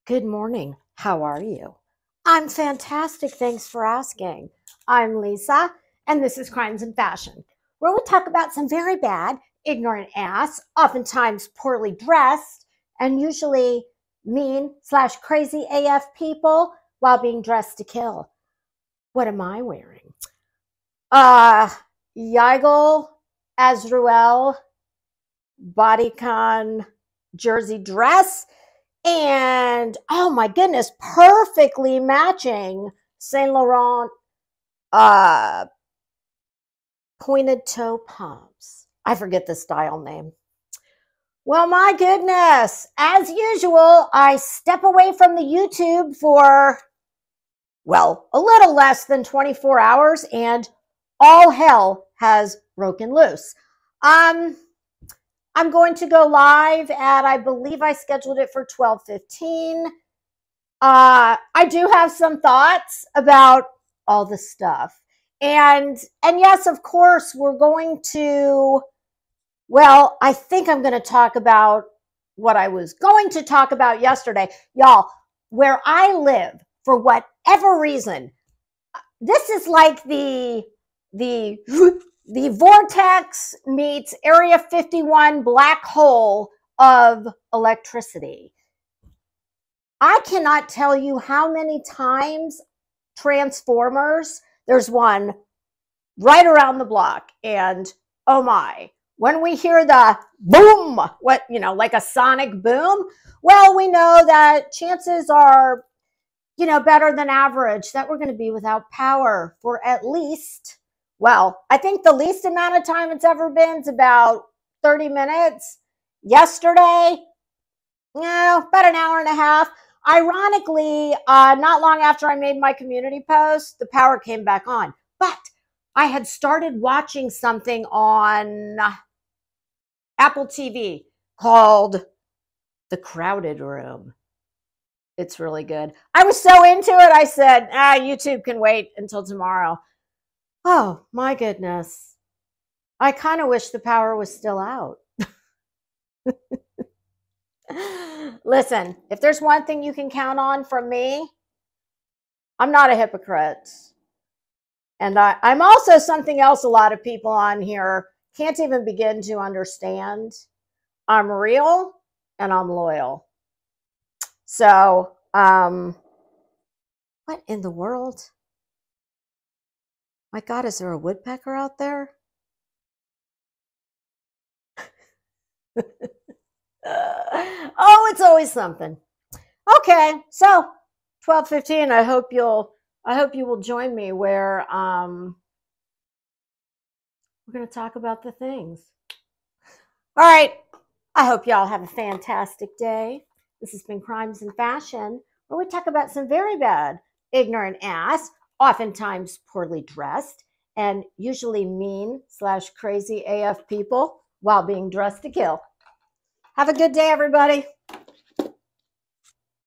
Good morning. How are you? I'm fantastic. Thanks for asking. I'm Lisa, and this is Crimes and Fashion, where we talk about some very bad, ignorant ass, oftentimes poorly dressed, and usually mean/crazy AF people while being dressed to kill. What am I wearing? Yigel Azruel bodycon jersey dress. And oh my goodness, perfectly matching Saint Laurent uh, pointed toe pumps. I forget the style name. Well, my goodness, as usual, I step away from the YouTube for, well, a little less than 24 hours and all hell has broken loose. I'm going to go live at, I believe I scheduled it for 12:15. I do have some thoughts about all the stuff. And yes, of course, we're going to, well, I think I'm going to talk about what I was going to talk about yesterday. Y'all, where I live, for whatever reason, this is like the vortex meets Area 51 black hole of electricity. I cannot tell you how many times transformers, there's one right around the block, and oh my, when we hear the boom, like a sonic boom, well, we know that chances are, better than average that we're going to be without power for at least, well, I think the least amount of time it's ever been is about 30 minutes. Yesterday, about an hour and a half. Ironically, not long after I made my community post, the power came back on. But I had started watching something on Apple TV called The Crowded Room. It's really good. I was so into it, I said, YouTube can wait until tomorrow. Oh, my goodness. I kind of wish the power was still out. Listen, if there's one thing you can count on from me, I'm not a hypocrite. And I'm also something else a lot of people on here can't even begin to understand. I'm real and I'm loyal. So, what in the world? My God, is there a woodpecker out there? Oh, it's always something. Okay, so 12:15. I hope you will join me where we're going to talk about the things. All right. I hope y'all have a fantastic day. This has been Crimes and Fashion, where we talk about some very bad, ignorant ass, oftentimes poorly dressed, and usually mean/crazy AF people while being dressed to kill. Have a good day, everybody.